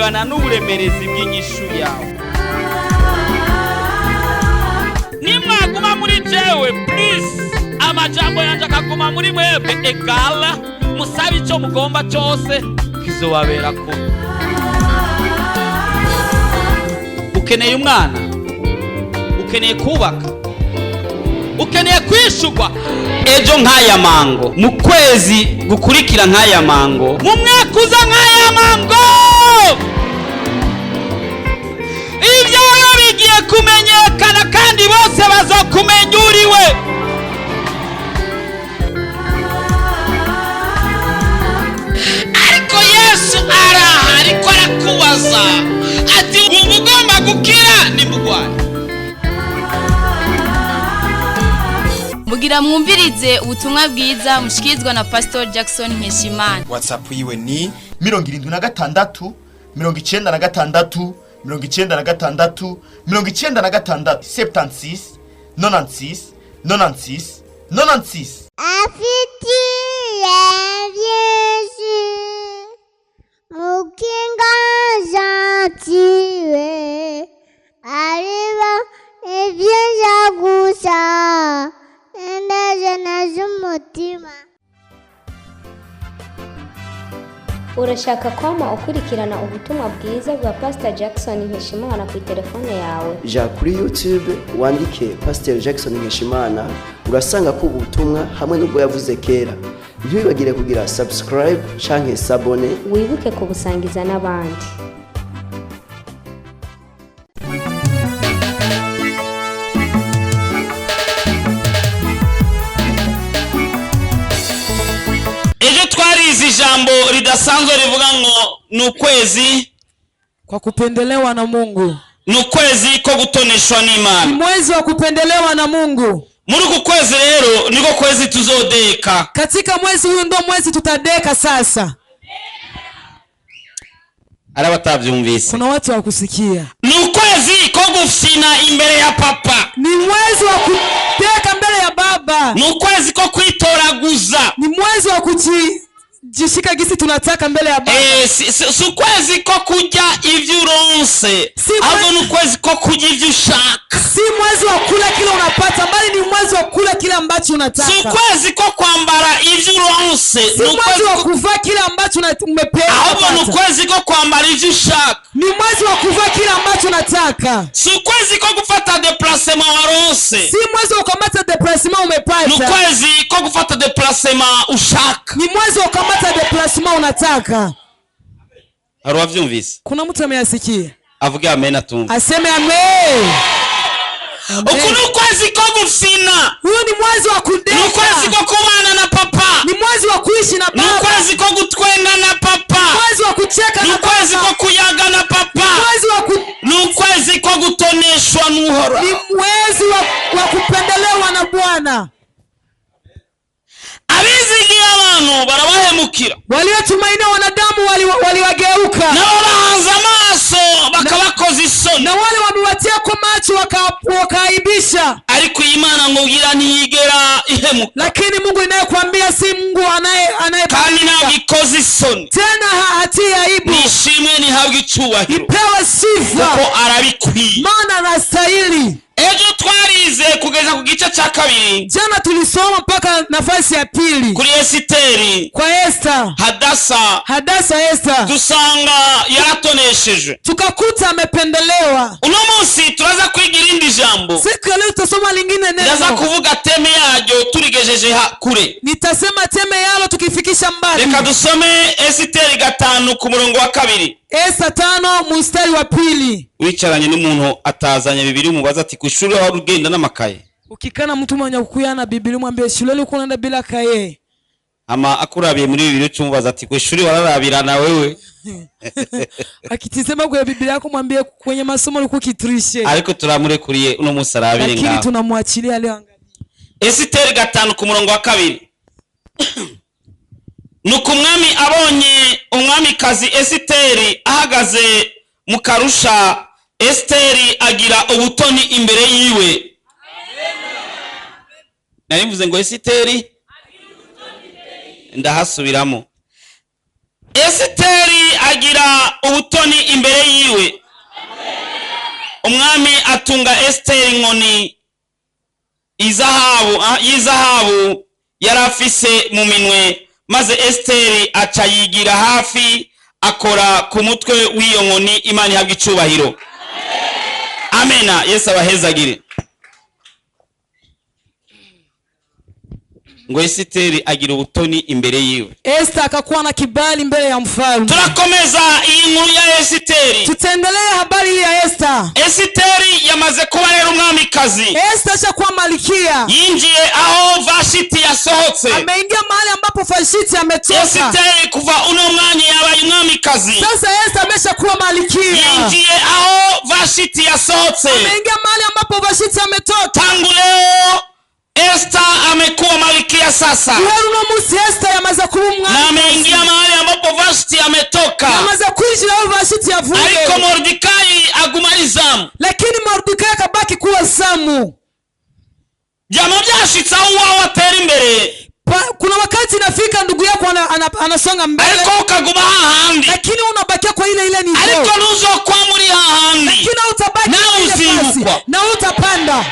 kungana n'uburemerezi bw'inyishu yawe. Nimwaguma muri jewe please, amajambo yanje akaguma muri mwebwe egala, musabe ico mugomba cyose kizobabera ko. Ukeneye umwana, ukeneye kubaka, ukeneye kwishurwa ejo nk'aya mango, mu kwezi gukurikira nk'aya mango, mu mwaka uza nk'aya mango, ibyawe bigiye kumenyekana kandi bose bazokumenya uriwe. Ariko Yesu araha, ariko arakubaza ati ubu ugomba gukira nimugwane. Mugira mwumvirize ubutumwa bwiza mushikizwa na Pastor Jackson Nkeshimana. WhatsApp yiwe ni 76 96 96 96 76 96 96 96. Afiti Yesu mukinga zatiwe arriva et viens à gusa endaje nazumutima. Urashaka kwama ukurikirana ubutumwa bwiza bwa Pastor Jackson Nkeshimana ku telefone yawe? Ja kuri YouTube wandike Pastor Jackson Nkeshimana, urasanga ko ubutumwa hamwe n'ubwo yavuze kera. Ntibibagire kugira subscribe canke s'abone, wibuke kubusangiza n'abandi. Ejo twarize ijambo ridasanzwe rivuga ngo nukwezi kwa kupendelewa na Mungu. Nukwezi ko gutoneshwa n'Imana. Ni mwezi wa kupendelewa na Mungu. Muri uku kwezi rero niko kwezi tuzodeka. Katika mwezi huu ndo mwezi tutadeka sasa. Arabatavyumvise. Kuna watu wa kusikia. Nukwezi ko gufina imbere ya papa. Ni mwezi wa kudeka mbele ya baba. Nukwezi ko kwitoraguza. Ni mwezi wa kujishika gisi tunataka mbele ya baba. Si kwezi ko kujya ivyo uronse. Ahubwo nukwezi ko kujya ivyo ushaka. Si mwezi wa kula kile unapata, bali ni mwezi wa kula kile ambacho unataka. Si kwezi ko kwambara ivyo uronse. Si mwezi wa kuvaa kile ambacho umepewa. Ahubwo nukwezi ko kwambara ivyo ushaka. Ni mwezi wa kuvaa kile ambacho unataka. Si kwezi ko gufata déplacement waronse. Si mwezi wa kukamata déplacement umepata. Nukwezi ko gufata déplacement ushaka. Ni mwezi wa kukamata déplacement unataka. Aravyumvise. Kuna mtu ameyasikia? Avuge amen atumva. Aseme amen. Uku nukwezi ko gufina. Huyo ni mwezi wa kudeka. Nukwezi ko kubana na papa. Ni mwezi wa kuishi na baba. Nukwezi ko gutwenga na papa. Mwezi wa kucheka na baba. Nukwezi ko kuyaga na papa. Mwezi wa nukwezi ko gutoneshwa n'Uhoraho. Ni mwezi wa kupendelewa na Bwana. Abizigira abantu barabahemukira. Waliotumainia wanadamu waliwageuka. Na wanaanza maso bakabakoza isoni. Na wale wamewatia kwa macho wakaaibisha. Ariko Imana ngugira ntiyigera ihemuka. Lakini Mungu inayekwambia si Mungu anaye kandi ntabikoze isoni. Tena hatia aibu. Nishimwe nihabwe icyubahiro. Ipewe sifa. Kuko arabikwiye. Maana anastahili. Ejo twarize kugeza ku gice cya kabiri. Jana tulisoma mpaka nafasi ya pili. Kuri Esiteri. Kwa Esther. Hadasa Esther. Dusanga yaratoneshejwe. Tukakuta amependelewa. Uno munsi turaza kwiga irindi jambo. Siku leo tutasoma lingine neno. Ndaza kuvuga teme yaryo turigejeje kure. Nitasema teme yalo tukifikisha mbali. Reka dusome Esiteri 5 ku murongo wa 2. Esther 5 mstari wa 2. Wicaranye n'umuntu atazanye Biblia umubaza ati kwishuri aho rugenda n'amakaye. Ukikana mtu mwenye kukuyana Biblia mwambie shuleni uko unaenda bila kaye. Ama akurabiye muri Biblia cyumubaza ati kwishuri wararabirana wewe. Akitizema kwa Biblia yako mwambie kwenye masomo uko kitrishe. Ariko turamurekuriye uno munsi arabire ngaho. Lakini tunamwachilia leo angalia. Esiteri 5 ku murongo wa 2. Nuko umwami abonye umwamikazi Esiteri ahagaze mu karusha, Esiteri agira ubutoni imbere yiwe. Nari mvuze ngo Esiteri ndahasubiramo. Esiteri agira ubutoni imbere yiwe. Umwami atunga Esiteri inkoni y'izahabu yarafise mu minwe, maze Esiteri aca yigira hafi akora ku mutwe w'iyo nkoni. Imana ihabwa icubahiro. Amena. Yesu abahezagire. Ngo Esiteri agira ubutoni imbere yiwe. Esther akakuwa na kibali mbele ya mfalme. Turakomeza iyi nkuru ya Esiteri. Tutendelee habari hii ya Esther. Esiteri yamaze kuba rero umwamikazi. Esther ashakuwa malikia. Yinjiye aho Vashiti yasohotse. Ameingia mahali ambapo Vashiti ametoka. Esiteri kuva uno mwanya yabaye umwamikazi. Sasa Esther ameshakuwa malikia. Yinjiye aho Vashiti yasohotse. Ameingia mahali ambapo Vashiti ametoka. Tangu leo Esther amekuwa malikia sasa. Uno musi Esther yamaze kuba umwamikazi. Na ameingia mahali ambapo Vashiti ametoka. Yamaze kuinjira aho Vashiti yavuye. Ariko Mordekai aguma ari zamu. Lakini Mordekai akabaki kuwa zamu. Jambo byashitse aho wawe atera imbere. Kuna wakati inafika ndugu yako anasonga mbele. Ariko ukaguma hahandi. Lakini unabakia kwa ile ile nivo. Ariko nuzokuwa muri hahandi. Lakini utabaki na uzibukwa. Na utapanda.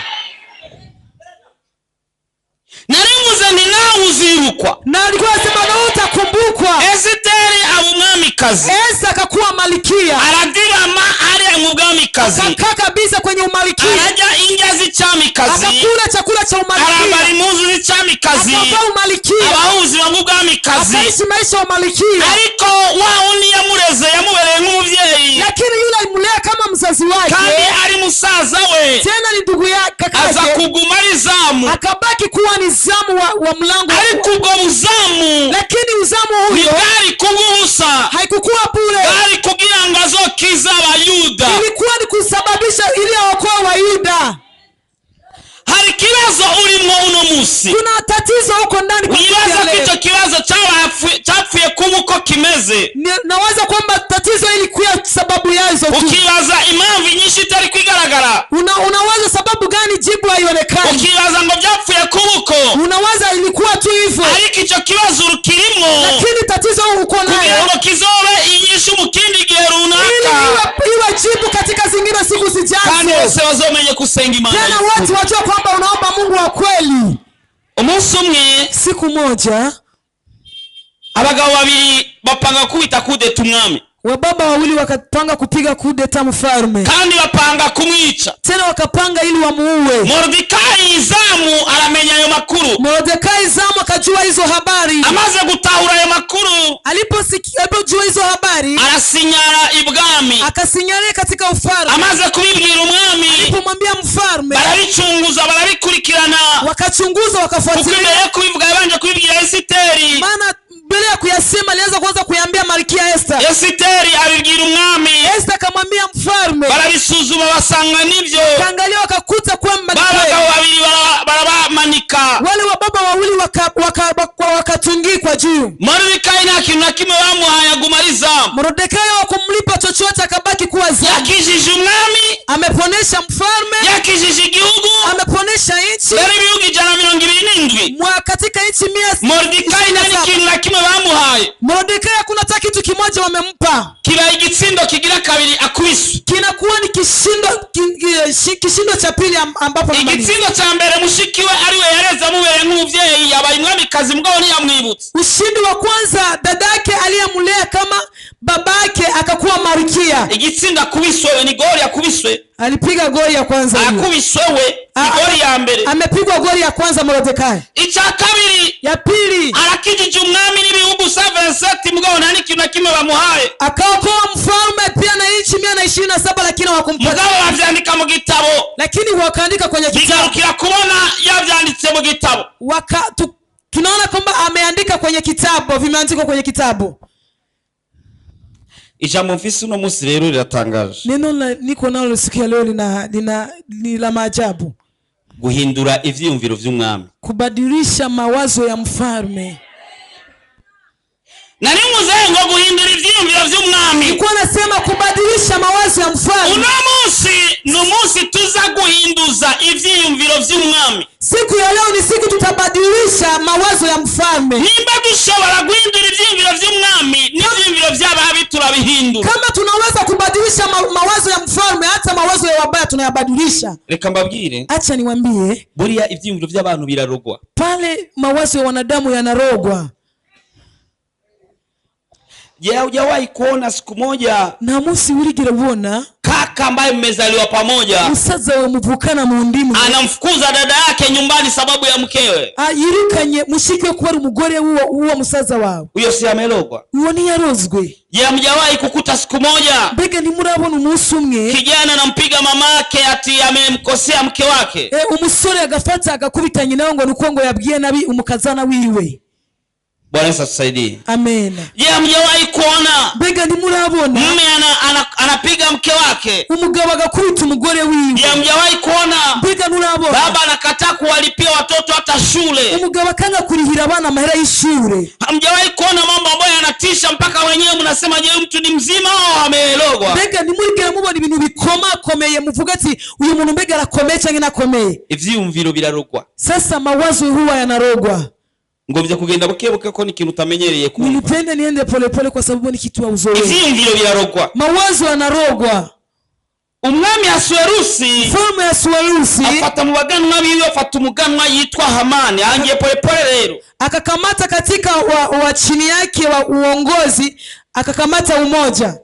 Narimuze ni nawe uzibukwa. Na alikuwa sema na utakumbukwa. Esiteri aba umwamikazi. Esther akakuwa malikia. Aradirama ari mu bwamikazi. Akakaa kabisa kwenye umalikia. Arajya indya z'icamikazi. Akakula chakula cha umalikia. Arambara impuzu z'icamikazi. Akavaa umalikia. Abahuzima mu bwamikazi. Akaishi maisha ya umalikia. Ariko wa undi yamureze yamubereye nk'umuvyeyi. Lakini yule alimlea kama mzazi wake. Kandi ari musaza we. Tena ni ndugu yake kakake. Aza kuguma ari zamu. Akabaki kuwa ni zamu wa mlango. Ariko ubwo buzamu. Lakini uzamu huyo bari kubusa. Haikukuwa bure. Bari kugira ngo azokiza Abayuda. Ilikuwa ni kusababisha ili aokoe Wayuda. Hari kibazo urimo uno musi. Kuna tatizo huko ndani kwa nibaza kicho kibazo chapfuye kuba uko kimeze. Nawaza kwamba tatizo hili kuya sababu yazo tu. Ukibaza impamvu nyinshi itari kwigaragara. Unawaza sababu gani jibu haionekani. Ukibaza ngo byapfuye kuba uko. Unawaza ilikuwa tu hivyo. Ariko ico kibazo urukirimo. Lakini tatizo uko nayo. Kugira ngo kizobe inyishu mu kindi gihe runaka. Iwe jibu katika zingine siku zijazo. Kandi bose bazomenye kusenga Imana. Tena watu wajua kwamba unaomba Mungu wa kweli. Umunsi umwe siku moja abagabo babiri bapanga kubita kudeta umwami. Wababa wawili wakapanga kupiga kudeta mfalme. Kandi bapanga kumwica. Tena wakapanga ili wamuue. Mordekai zamu aramenya ayo makuru. Mordekai zamu akajua hizo habari. Amaze gutahura ayo makuru. Alipojua hizo habari. Arasinyara ibwami. Akasinyara katika ufalme. Amaze kubibwira umwami. Alipomwambia mfalme. Barabicunguza barabikurikirana. Wakachunguza wakafuatilia. Ukimeye kubivuga yabanje kubibwira Esiteri. Maana mbele ya kuyasema alianza kwanza kuiambia Malkia Esther. Esiteri abibwira umwami. Esther akamwambia mfalme. Barabisuzuma basanga nivyo. Kaangalia wakakuta kwamba abagabo babiri barabamanika. Wale wababa wawili wakatungikwa juu. Mordekai nta kintu na kimwe bamuhaye agumariza. Mordekai hakumlipa chochote akabaki kuwa zamu. Yakijije umwami. Ameponesha mfalme. Yakijije igihugu. Ameponesha nchi. Yari ibihugu 127. Katika nchi 100. Mordekai nta kintu na kimwe bamuhaye. Mordekai hakuna hata kitu kimoja wamempa. Kiba igitsindo kigira kabiri akubiswe. Kinakuwa ni kishindo cha pili ambapo igitsindo cha mbere mushikiwe ariwe yareza mubere nk'umuvyeyi yabaye umwamikazi mugabo ntiyamwibutse. Ushindi wa kwanza dadake aliyemlea kama babake akakuwa malkia. Igitsindo akubiswe ni goli akubiswe. Alipiga goli ya kwanza. Akubiswewe ni goli ya mbere. Amepigwa goli ya kwanza Mordekai. Icha kabiri ya pili arakijije umwami n'ibihugu 77 mugabo nta n'ikintu na kimwe bamuhaye. Akaokoa mfalme pia na nchi 127 lakini hawakumpa. Mugabo bavyandika mu gitabo. Lakini wakaandika kwenye kitabu. Bigarukira kubona yavyanditse mu gitabo. Tunaona kwamba ameandika kwenye kitabu, vimeandikwa kwenye kitabu. Ijambo mfisi uno musi rero riratangaje. Neno niko nalo siku ya leo ni la maajabu. Guhindura ivyiyumviro vy'umwami. Kubadilisha mawazo ya mfalme. Nari muzengo guhindura ivyiyumviro vy'umwami. Niko nasema kubadilisha mawazo ya mfalme. Uno musi no musi tuza guhinduza ivyiyumviro vy'umwami. Siku ya leo ni siku tutabadilisha mawazo ya mfalme. Nimba dushobora guhindura ivyiyumviro vy'umwami n'ivyiyumviro vy'ababi turabihindura. Kama tunaweza kubadilisha mawazo ya mfalme, hata mawazo ya wabaya tunayabadilisha. Reka mbabwire, acha niwaambie, buriya ivyiyumviro vy'abantu birarogwa. Pale mawazo ya wanadamu yanarogwa. Je, hujawahi kuona siku moja na musi urigire ubona kaka ambaye mmezaliwa pamoja musaza we muvukana mu ndimu anamfukuza dada yake nyumbani sababu ya mkewe? Yirukanye mushiki we kubera umugore uwo musaza wawe. Huyo si amelogwa? Uwo ni yarozwe. Je, mjawahi kukuta siku moja mbega ntimurabona umunsi umwe kijana anampiga mamake ati amemkosea mke wake? Umusore agafata agakubitanye nawe ngo nuko ngo yabwiye nabi umukazana wiwe? Bwana Yesu atusaidie. Amen. Je, mjawahi kuona mbega ntimurabona mume anapiga mke wake, umugabo agakubita umugore wiwe? Je, mjawahi kuona mbega nurabona baba anakataa kuwalipia watoto hata shule, umugabo akanga kurihira abana amahera y'ishure? Hamjawahi kuona mambo ambayo yanatisha mpaka wenyewe mnasema je, mtu ni mzima au amelogwa? Mbega ntimurigera mubona ibintu bikomakomeye muvuga ati uyu muntu mbega arakomeye cyangwa nakomeye? Ivyiyumviro birarogwa. Sasa mawazo huwa yanarogwa. Ngobye kugenda bukebuke ko ni kintu utamenyereye kumva. Nilipenda niende pole kwa sababu ni kitu uzoe. Ivyiyumviro birarogwa. Mawazo yanarogwa. Umwami Asuwerusi, mfalme Asuwerusi afata mu baganwa biwe, afata umuganwa yitwa Hamani, angiye pole rero akakamata katika wa chini yake wa uongozi, akakamata umoja.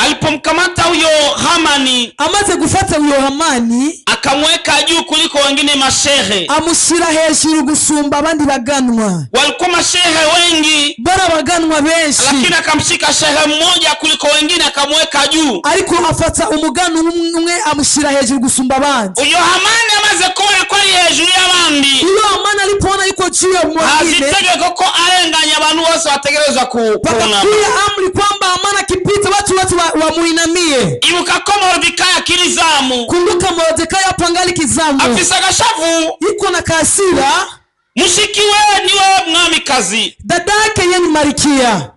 Alipomkamata huyo Hamani, amaze gufata huyo Hamani, akamweka juu kuliko wengine mashehe, amushira hejuru gusumba abandi baganwa. Walikuwa mashehe wengi, bara baganwa benshi, lakini akamshika shehe mmoja kuliko wengine akamweka juu. Ariko afata umugano umwe amushira hejuru gusumba abandi. Uyo Hamani amaze kubona ko ari hejuru y'abandi, uyo Hamani alipoona yuko juu ya mwingine, azitegeka ko arenganya abantu bose bategerezwa kuona. Pia amri kwamba Hamani akipita watu wamuinamie. Ibuka ko Mordekai akirizamu. Kumbuka Mordekai apangali kizamu. Afisa gashavu, yuko na kasira. Mushikiwe niwe mwamikazi, dadake yeye ni Marikia.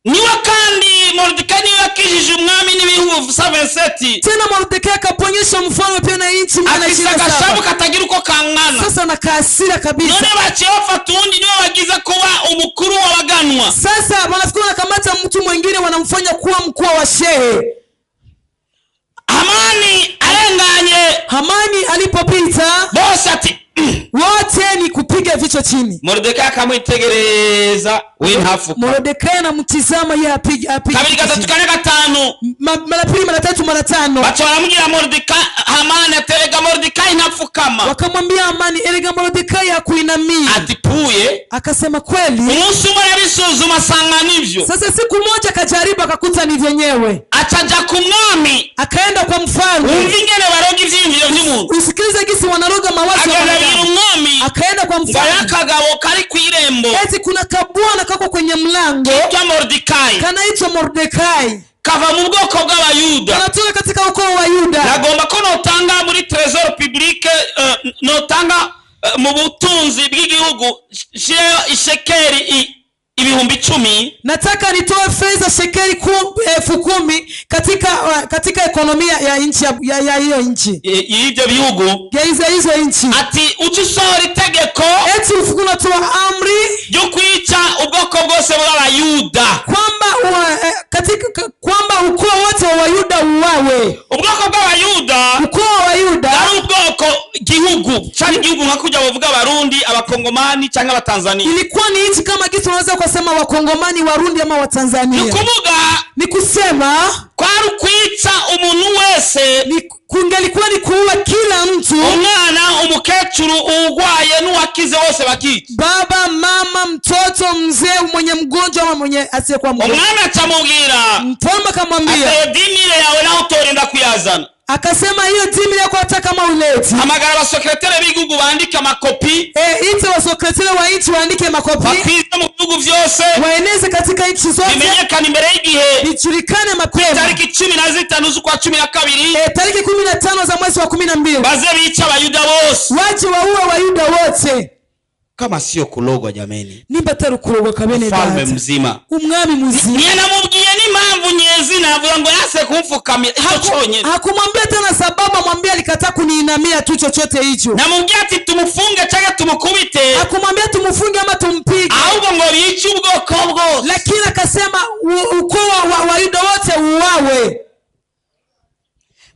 Niwe kandi Mordekai niwe akijije umwami n'ibihugu 77. Tena Mordekai akaponyesha mfano pia na inchi mwana afisa gashavu katagira uko kangana. Sasa na kasira kabisa. None baciye bafata undi niwe bagize kuba umukuru w'abaganwa. Sasa wanafikiri wanakamata mtu mwingine wanamfanya kuwa mkuu wa shehe. Hamani arenganye. Hamani alipopita bosi ati wote ni kupiga vichwa chini. Mordekai akamwitegereza we ntafuka. Mordekai anamtizama yeye apiga. Kabiri gatatu kane gatanu. Mara pili mara tatu mara tano. Bacha waramubwira Mordekai, Hamani aterega Mordekai ntapfukama. Wakamwambia Hamani erega Mordekai akuinamia. Atipuye. Akasema kweli. Umunsi umwe yabisuzuma sanga nivyo. Sasa siku moja akajaribu akakuta ni vyenyewe. Acaja ku mwami. Akaenda kwa mfalme. Umvingene baroga ivyiyumviro vy'umuntu. Usikilize gisi wanaroga mawazo ya mwami. Akaenda kwa mfalme. Akagabo kari kwirembo. Eti kuna kabwana kako kwenye mlango. Kitwa Mordekai. Kanaitwa Mordekai. Kava mu bwoko bw'Abayuda. Kanatoka katika ukoo wa Yuda. Nagomba ko notanga muri trésor public, notanga mu butunzi bw'igihugu ishekeri ibihumbi 10. Nataka nitoe fedha shekeri 10,000 katika ekonomia ya nchi ya hiyo nchi. Y'ibyo bihugu. Ya hizo nchi. Ati utusora itegeko. Eti ufukuna tuwa amri yo kwica ubwoko bwose bw'Abayuda. Kwamba ukoo wote wa Yuda uwawe. Ubwoko bw'Abayuda. Ukoo wa Yuda. Ari ubwoko gihugu. Cyari gihugu nkakuja bavuga Abarundi, Abakongomani cyangwa Abatanzania. Ilikuwa ni nchi kama kitu unaweza kusema Wakongomani, Warundi ama Watanzania. Ni kusema kwari kwica umuntu wese. Kungelikuwa ni kuua kila mtu. Umwana, umukecuru, urwaye n'uwakize wose bakica. Baba, mama, mtoto, mzee, mwenye mgonjwa ama mwenye asiyekuwa mgonjwa. Umwana atamubwira. Mfalme akamwambia. Ati dimire yawe naho utorinda kuyazana. Akasema hiyo dimire yako hata kama uleti. Hamagara abasekretari b'igihugu bandike amakopi. Ite wasekretari wa nchi waandike makopi. Bakwize mu bihugu vyose. Waeneze katika nchi zote. Bimenyekane imbere y'igihe. Bijulikane mapema. Tariki 15 z'ukwa 12. Tariki 15 za mwezi wa 12. Baze bica Abayuda bose. Waje waue Wayuda wote. Kama sio kulogwa jameni. Nimba atari kurogwa kabene data. Mfalme mzima. Umwami muzima. Niye namubwiye n'impamvu nye zina avuga ngo yase kumfukamira icyo cyonyine. Hakumwambia tena sababu, amwambia alikataa kuniinamia tu chochote hicho. Namubwira ati tumufunge cyangwa tumukubite. Hakumwambia tumufunge ama tumpige. Ahubwo ngo yice ubwoko bwose. Lakini akasema ukoo wa Yuda wote uwawe.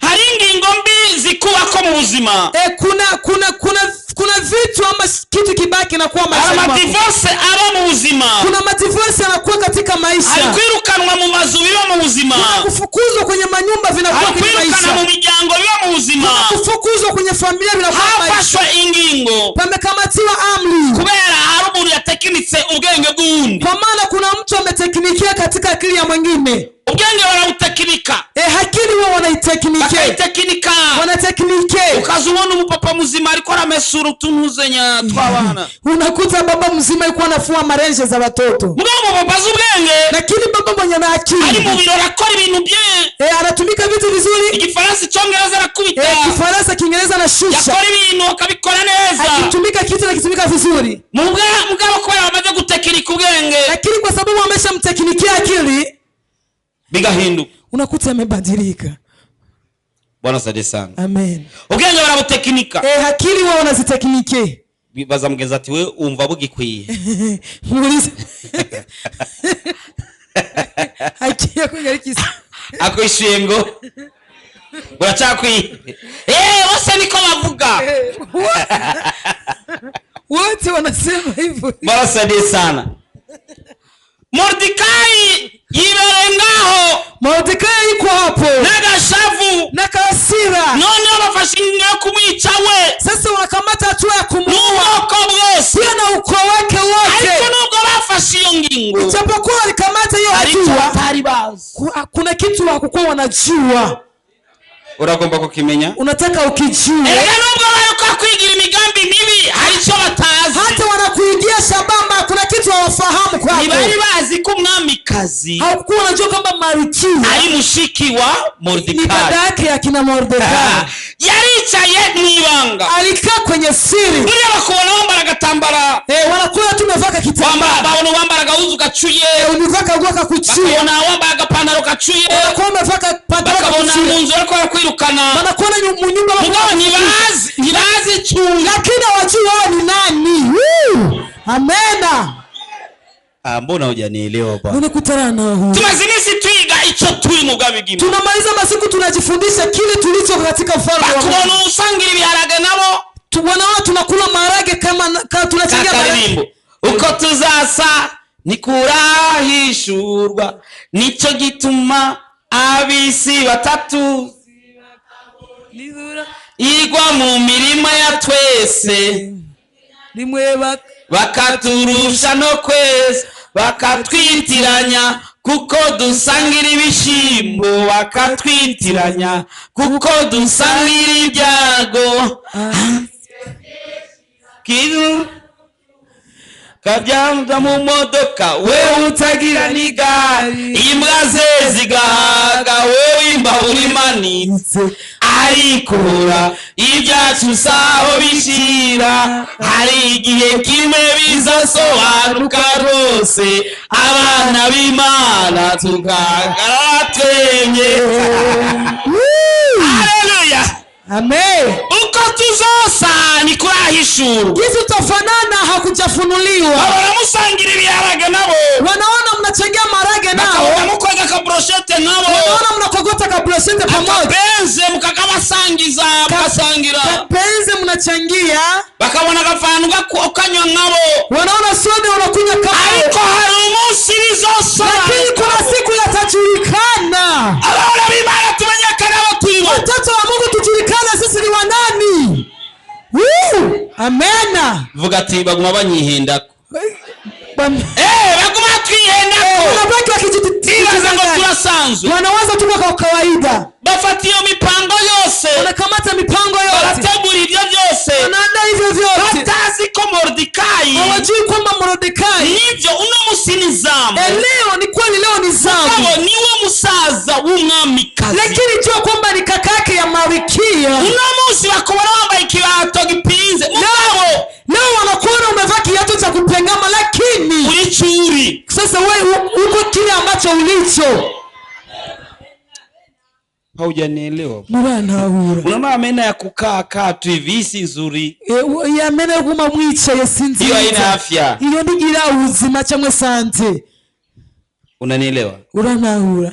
Hari ingingo mbi zikubako mu buzima. Kuna vitu ama kitu kibaki na kuwa maisha. Kuna divorce aba mu buzima. Kuna madivorce yanakuwa katika maisha. Alikwirukanwa mu mazu biba mu buzima. Kuna kufukuzwa kwenye manyumba vinakuwa kwenye maisha. Alikwirukanwa mu miryango biba mu buzima. Kuna kufukuzwa kwenye familia vinakuwa maisha. Hafashwe ingingo. Pamekamatiwa amri. Kubera hari umuntu yatekinitse ubwenge bw'undi. Kwa maana kuna mtu ametekinikia katika akili ya mwingine. Ubwenge wanautekinika. Hakili wao wanaitekinikia. Bakaiteknika. Wanatekinike. Ukazubona umupapa muzima ariko aramesura utunuzenya twabana. Unakuta baba mzima yuko anafua marenje za watoto. Mugabo baba zubwenge. Lakini baba mwenye na akili. Ari mu biro akora ibintu bye. Anatumika vitu vizuri. Igifaransa Cyongereza arakubita. Kifaransa Kiingereza na shusha. Yakora ibintu akabikora neza. Akitumika kitu na kitumika vizuri. Mugabo kubera bamaze gutekinika ubwenge. Lakini kwa sababu ameshamtekinikia akili bigahinduka. Unakuta amebadilika. Bwana sade sana. Amen. Ubwenge barabutekinika. Akili wao wanazitekinike. Bibaza mugeza ati we umva bugikwiye. Mulize. Akiya kungarikisa. Akwishuye ngo uracakwiye. Bose niko bavuga. Wote wanasema hivyo. Bwana sade sana. Mordekai yiberengaho. Mordekai yuko hapo. Nagashavu. Nakasira. None abafashinga kumwica we. Sasa wanakamata hatua ya kumuua. Nuko bwose. Pia na ukoo wake wote. Ariko nubwo bafashe iyo ngingo. Ijapokuwa walikamata hiyo hatua. Kuna kitu hakukuwa wanajua. Uragomba kukimenya. Unataka ukijue. Nubwo bariko kwigira imigambi mibi hari icyo batazi. Hata wanakuingia shabamba kuna kitu hawafahamu kwako. Nibari bazi ko umwamikazi. Hakukuwa wanajua kwamba Malkia ari mushiki wa Mordekai. Ni dada yake ya kina Mordekai. Yaricaye mwibanga. Alikaa kwenye siri. Buri bakubona bambara gatambara. Wanakuwa tu mevaka kitambara. Babona bambara gahuzu gacuye. Univaka gwaka kucuye. Bakabona wambara gapantaro gacuye. Wanakuwa mevaka pantaro gacuye. Bakabona munzu ariko yakwirukana. Wanakuwa mu nyumba bakabona ntibazi chunga. Lakini wajua wao ni nani. Amena. Mbona hujanielewa bwana? Unakutana na huyu. Tumazimisi twiga ico turi mu bwabigimo. Tunamaliza masiku tunajifundisha kile tulicho katika ufalme wa Mungu. Bakubona usangira ibiharage nabo. Wanaona tunakula maharage kama tunachangia maharage. Uko tuzasa nikurahishurwa nico gituma abisi batatu igwa mu mirima ya twese rimwe bakaturusha no kweza bakatwitiranya kuko dusangira ibishimbo bakatwitiranya kuko dusangira ibyago kidu kabyanda mu modoka we utagira n'igari imbwa ze zigahaga we imbabura imanitse arikura ibyacu saho bishira hari igihe kimwe bizasobanuka rwose abana b'Imana tugahagarara twenye. Haleluya. Amen. Uko tuzosa ni kurahishuru. Jinsi utafanana hakujafunuliwa. Wanamusangira ibiharage nabo. Wanaona mnachangia maharage nao. Wanamukoga ka brochette nabo. Wanaona mnakogota ka brochette pamoja. Benze mukakabasangiza mukasangira. Benze mnachangia. Bakabona gafanu gakanywa nabo. Wanaona soda unakunywa kama. Ariko hari umunsi bizosa. Lakini kuna siku yatajulikana. Abana b'Imana tumenyekana batuibo. Watoto wa Mungu tujulikana sisi ni wanani. Amena. Vuga ati baguma banyihendako. Baguma twihendako. Unabaki wakijitiza ngo turasanzwe. Wanawaza tu kwa kawaida. Bafatiyo mipango yose. Wanakamata mipango yote. Barategura ibyo byose. Wanaandaa hivyo vyote. Batazi ko Mordekai. Hawajui kwamba Mordekai. Nivyo uno musi ni zamu. Leo ni kweli leo ni zamu. Kabo niwe musaza w'umwamikazi. Lakini jua kwamba ni kakake ya Malkia. Uno musi bakubona wambaye ikibato gipinze. Leo wanakuona umevaa kiatu cha kupengama lakini uri churi. Sasa wewe uko kile ambacho ulicho. Haujanielewa. Murantahura. Unaona amena ya kukaa tu hivi si nzuri. Ya mena yo guma mwicaye sinzi. Hiyo haina afya. Iyo ndigira ubuzima cyangwa sante. Unanielewa? Urantahura.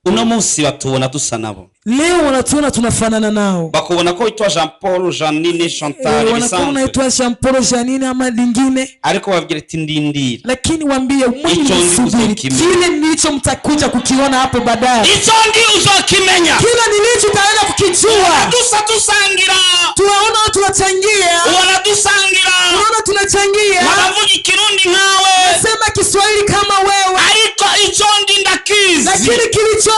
Uno munsi batubona dusa nabo. Leo wanatuona tunafanana nao. Bakubona ko itwa Jean Paul, Janine, Chantal bisanzwe. Wanakuona itwa Jean Paul, Janine ama lingine. Ariko babwira ati ndindira. Lakini waambie mwisubiri. Kile nilicho mtakuja kukiona hapo baadaye. Icho ndi uzokimenya. Kile nilicho kaenda kukijua. Wanadusangira. Tunaona tunachangia. Wanadusangira. Tunaona tunachangia. Wanavuga Kirundi nkawe. Nasema Kiswahili kama wewe. Ariko icho ndi ndakizi. Lakini kilicho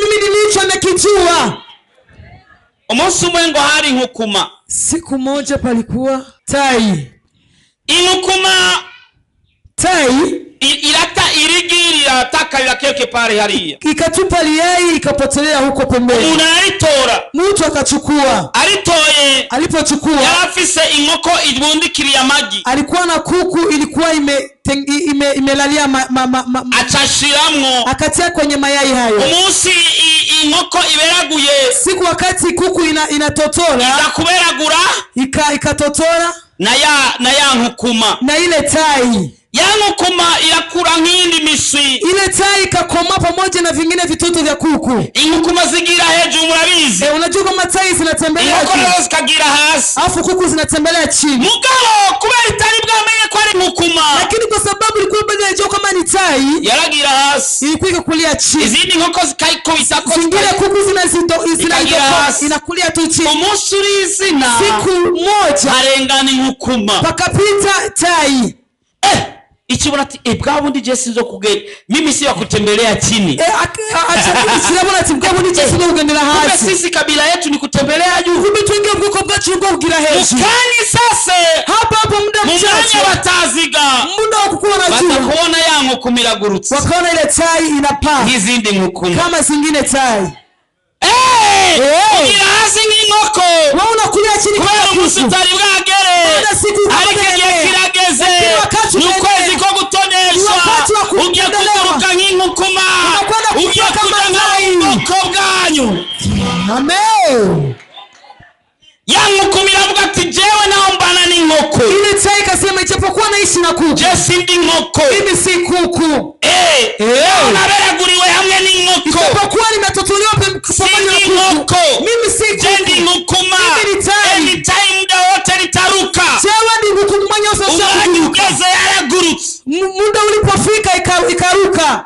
mimi nilicho nakijua. Umunsi umwe ngo hari nkukuma. Siku moja palikuwa tai. Inukuma tai irigirira takalira keke pale hariya. Ikatupa liyai ikapotelea huko pembeni. Unaitora. Mtu akachukua. Alitoye. Alipochukua. Yarafise inkoko ibundikiriye amagi. Alikuwa na kuku ilikuwa imelalia achashiramwo. Akatia kwenye mayai hayo. Umunsi inkoko iberaguye. Siku wakati kuku inatotora. Ikakuberagura. Ikatotora. Na ya nkukuma. Na ile tai. Ya nkukuma irakura nk'indi miswi. Ile tai ikakoma pamoja na vingine vitoto vya kuku. Inkukuma zigira hejuru murabizi. Unajua kama tai zinatembelea chini. Inkoko zikagira hasi. Afu kuku zinatembelea chini. Mugabo kubera itari bwamenye ko ari nkukuma. Lakini kwa sababu ilikuwa bado haijua kama ni tai. Yaragira hasi. Ilikuwa ikulia chini. Izindi nkoko zikaikubita ko. Zingine kuku inakulia tu chini. Umunsi urizina. Siku moja. Harengana inkukuma. Pakapita tai. Ichibona ati bwabundi je sinzo kugenda mimi si wakutembelea chini. Achakirabona ati bwabundi je sinzo kugendera hasi. Sisi kabila yetu ni kutembelea juu. Kumbe twinge bwoko bwacu ngo kugira hejuru. Mukani sasa hapo muda mchache bataziga. Muda wa kukua na juu. Batakuona yango kumiragurutse. Wakaona ile tai inapaa. Izindi nkukuma. Kama zingine tai. Kugira hasi nk'inkoko. Wewe unakulia chini kwa umusitari bwagere. Ariko kirageze. Nukwezi ko gutoneshwa. Ugiye kugaruka nk'inkukuma. Ugiye kugaruka nk'inkoko bwanyu. Amen. Yangukumira avuga ati jewe naombana n'inkoko. Ile tai kasema ijapokuwa naishi na kuku. Je sindi nkoko. Mimi si kuku. Unaberaguriwe hamwe n'inkoko. Ijapokuwa nimetotolewa pamoja na kuku. Mimi si kuku. Je ndi nkukuma. Mimi ni tai. Anytime muda wote litaruka. Jewe ndi nkukuma nyose ushaka. Ugeze yaragurutse. Muda ulipofika ikaruka.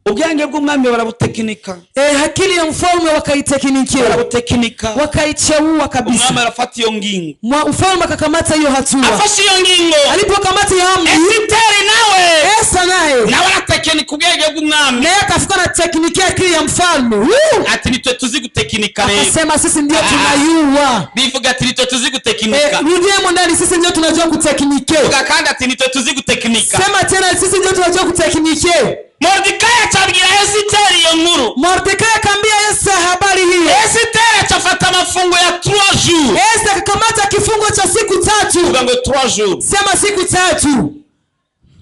Ubyange bw'umwami barabutekinika. Hakili ya mfalme wakaitekinikia. Barabutekinika. Wakaicheua kabisa. Umwami arafata iyo ngingo. Mfalme akakamata hiyo hatua. Afashe iyo ngingo. Alipokamata hiyo amri. Esiteri nawe. Esa naye. Na waratekinika ubwenge bw'umwami. Naye akafuka na teknikia akili ya mfalme. Ati nitwe tuzi gutekinika rero. Akasema sisi ndio tunayua. Bivuga ati nitwe tuzi gutekinika. Rudiemo ndani sisi ndio tunajua kutekinike. Ukakanda ati nitwe tuzi gutekinika. Sema tena sisi ndio tunajua kutekinike. Mordecai acabwira Esiteri iyo nkuru. Mordecai akambia Esa habari hiyo. Esiteri acafata mafungo ya 3 jours. Esa akakamata kifungo cha siku 3. Vuga ngo 3 jours. Sema siku 3.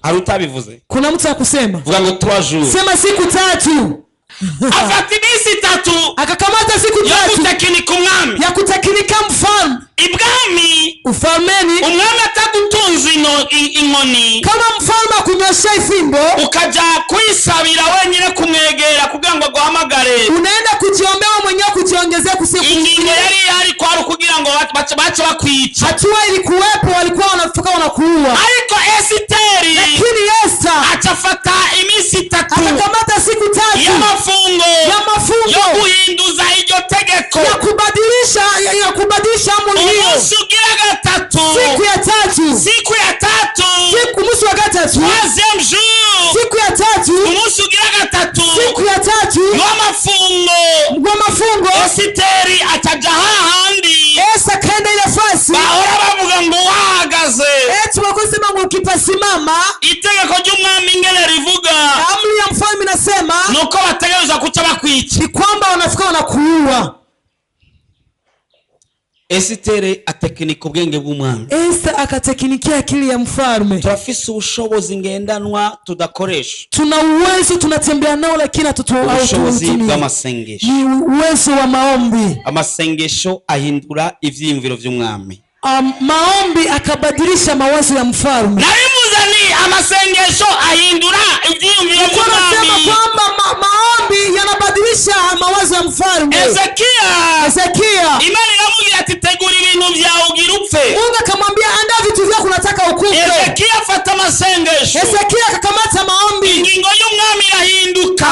Arutabivuze. Kuna mtu akusema. Vuga ngo 3 jours. Sema siku 3. Afatibisi 3. Akakamata siku 3. Ya kutekinika umwami. Ya kutekinika mfalme. Ibwami. Ufalmeni. Umwami atagutunza inkoni. Kama mfalme akunyosha ifimbo. Ukaja kwisabira wenyine kumwegera kugira ngo aguhamagare. Unaenda kujiombea mwenyewe kujiongezea kusiku. Ingingo yari kwari kugira ngo bace bakwica. Hatua ilikuwepo walikuwa wanafuka wanakuua. Ariko Esiteri. Lakini Esa acafata imisi 3. Akakamata siku 3. Ya mafungo. Yo guhinduza iryo tegeko. Ya kubadilisha amri hiyo. Umunsi ugira 3. Siku ya 3. Siku ya 3. Siku musi wa 3. Troisième jour. Siku ya 3. Umunsi ugira 3. Siku ya 3. Ngwa mafungo. Esiteri ataja hahandi. Esa kaenda ile fasi. Bahora bavuga ngo wahagaze. Eti wakosema ngo ukipasimama. Itegeko ry'umwami ingene rivuga. Amri ya mfalme inasema. Nuko bategereza kuca bakwica. Ni kwamba wanafika wanakuua. Esiteri atekinika ubwenge bw'umwami. Esther akatekinikia akili ya mfalme. Turafise ubushobozi ngendanwa tudakoresha. Tuna uwezo tunatembea nao lakini ubushobozi bw'amasengesho. Ni uwezo wa maombi. Amasengesho ahindura ivyiyumviro vy'umwami. Maombi akabadilisha mawazo ya mfalme. Narimuzani amasengesho ahindura ivyiyumviro vy'umwami. Tunasema kwamba maombi yanabadilisha mawazo ya mfalme. Ezekia Imani inamwambia ati tegura ibintu vyawe ugira upfe. Mungu akamwambia andaa vitu vyako unataka ukufe. Ezekia afata amasengesho. Ezekia akakamata maombi. Ingingo y'umwami irahinduka.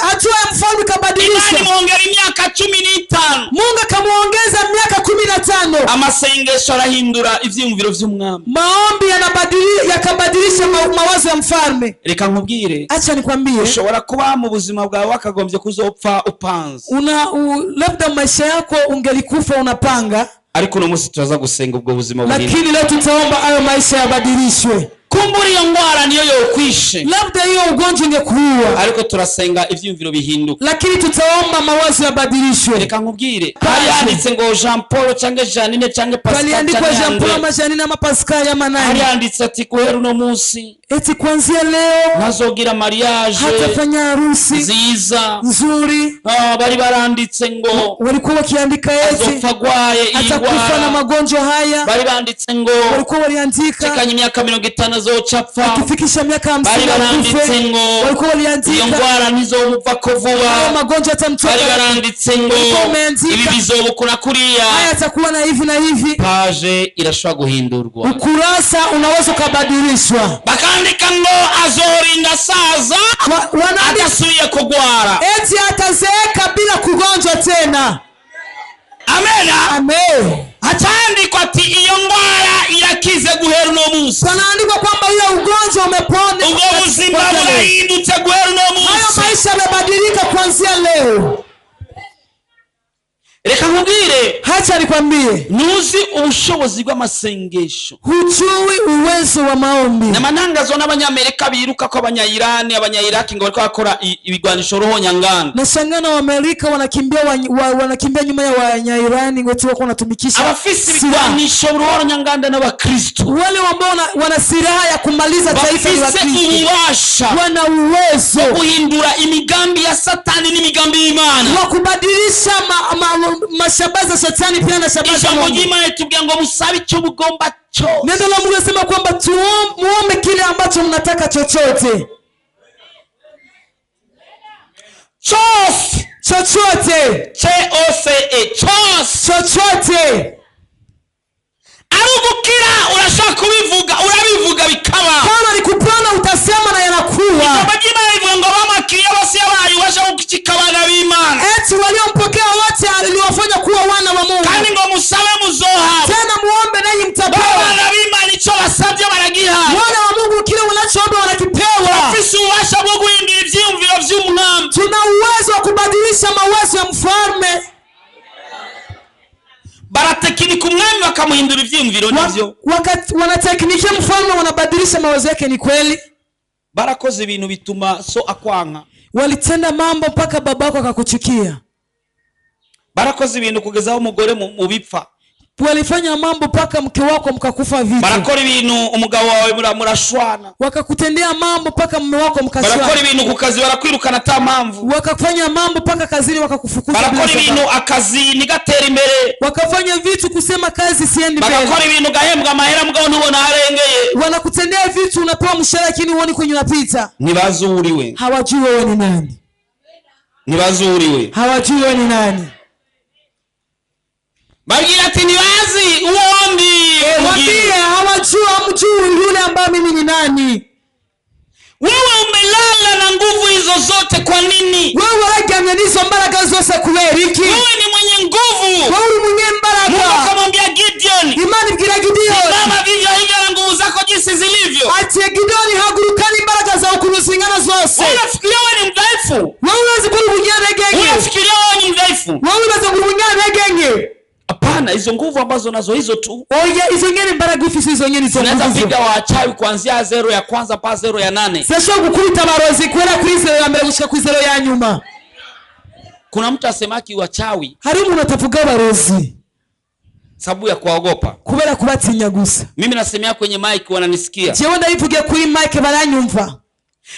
Hatua ya mfalme kabadilisha. Imani muongera imyaka 15. Mungu akamuongeza miaka 15. Amasengesho arahindura ivyiyumviro vy'umwami. Maombi yakabadilisha mawazo ya mfalme. Reka nkubwire. Acha nikwambie. Ushobora kuba mu buzima bwawe wakagombye kuzopfa upanze. Labda maisha yako ungelikufa unapanga. Ariko no musi turaza gusenga ubwo buzima buhindura. Lakini leo tutaomba ayo maisha yabadilishwe. Kumbura iyo ngwara niyo yokwishe. Labda hiyo ugonjwa ingekuua. Ariko turasenga ivyiyumviro bihinduka. Lakini tutaomba mawazo yabadilishwe. Reka nkubwire. Hari yanditse ngo Jean Paul canke Janine canke Pascal. Bali andikwa Jean Paul ama Janine ama Pascal ama nani? Hari yanditse ati guhera uno munsi. Eti kuanzia leo nazogira mariage. Hatafanya harusi nziza nzuri. Bari baranditse ngo walikuwa wakiandika eti azopfa gwaye atakufa na magonjwa haya. Bari banditse ngo walikuwa waliandika chekanye imyaka 50 azocapfa. Akifikisha miaka 50 bari baranditse ngo walikuwa waliandika iyo ngwara nizomupfa ko vuba. Haya magonjwa atamtoka. Bari baranditse ngo ibi bizobukura kuriya. Haya atakuwa na hivi na hivi. Page irashobora guhindurwa. Ukurasa unaweza kubadilishwa. Bakandika ngo azorinda saza adasubiye kugwara. Eti atazeeka bila kugonjwa tena. Amena. Amen. Ataandikwa ati iyo ngwara irakize guhera uno munsi. Panaandikwa kwamba hiyo ugonjwa umepona. Ubwo buzima burahindutse guhera uno munsi. Hayo maisha yamebadilika kuanzia leo. Reka nkubwire. Hacha nikwambie. Nuzi ubushobozi bw'amasengesho. Hujui uwezo wa maombi. Namanangazo n'abanyamerika biruka ko abanyayirani abanyayiraki ngo bariko bakora ibigwanisho roho nyanganda. Nashangana wa Amerika wanakimbia nyuma ya Wanyayirani ngo tuwe kunatumikisha. Abafisi ibigwanisho roho nyanganda n'abakristo. Wale ambao wana silaha ya kumaliza taifa la Kristo. Wana uwezo wa kuhindura imigambi ya Satani n'imigambi y'Imana. Wa kubadilisha mashabaza Satani pia na shabaza Mungu. Ijambo ry'Imana litubwira ngo musabe icyo mugomba cyo. Neno la Mungu linasema kwamba muombe kile ambacho mnataka chochote. Chochote. Chochote. Arugukira urashaka kubivuga urabivuga bikaba. Kama ni kupona utasema na yanakuwa. Ijambo ry'Imana livuga ngo bamakiriye bose yabaye ubasha gukikabana b'Imana. Eti waliompokea wote aliwafanya kuwa wana wa Mungu. Kandi ngo musabe muzoha. Tena muombe nanyi mtapewa. Wana b'Imana icyo basabye baragiha. Wana wa Mungu kile unachoomba wanakipewa. Afisi ubasha bwo guhindura ivyiyumviro vy'umwami. Tuna uwezo wa kubadilisha mawazo ya mfalme. Baratekinika umwami bakamuhindura ivyiyumviro nivyo. Wanateknikia mfalme wanabadilisha mawazo yake, ni kweli. Barakoze ibintu bituma so akwanka. Walitenda mambo mpaka babako akakuchukia. Barakoze ibintu kugezaho umugore mu bipfa. Walifanya mambo mpaka mke wako mkakufa vita. Barakora ibintu umugabo wawe murashwana. Wakakutendea mambo mpaka mume wako mkashwana. Barakora ibintu kukazi barakwirukana ata mpamvu. Wakafanya mambo mpaka kazini wakakufukuza. Barakora ibintu akazi nigatera imbere. Wakafanya vitu kusema kazi siendi mbele. Barakora ibintu gahembwa amahera mugabo ntubona harengeye. Wanakutendea vitu unapewa mshahara lakini uone kwenye unapita. Nibazuriwe. Hawajui wewe ni nani. Nibazuriwe. Hawajui wewe ni nani. Bagira ati nibazi uwondi. Mwambie hawajua mjui yule ambaye mimi ni nani. Wewe umelala na nguvu hizo zote kwa nini? Wewe waragamye nizo mbaraga zose kubera iki? Wewe ni mwenye nguvu. Wewe mwenye mbaraga. Mungu akamwambia Gideon. Imani bwira Gideon. Mama vivyo hivyo na nguvu zako jinsi zilivyo. Ati Gideon hagurukani mbaraga za ukurusingana zose. Wewe unafikiria wewe ni mdhaifu? Wewe unaweza kurubunyana genge. Unafikiria wewe ni mdhaifu? Wewe unaweza kurubunyana genge. Hapana, hizo nguvu ambazo nazo hizo tu. Oya, hizo ngene mbaraga ufisi hizo ngene hizo. Unaweza piga wachawi kuanzia 0 ya kwanza mpaka 0 ya 8. Sasa gukubita barozi kwera kuri 0 ya mbere gushika kuri 0 ya nyuma. Kuna mtu asemaki wachawi. Hari umuntu atavuga barozi. sababu ya kuogopa. kubera kubatinya gusa. Mimi nasemea kwenye mic wananisikia. Jewe ndabivuge kuri mic baranyumva.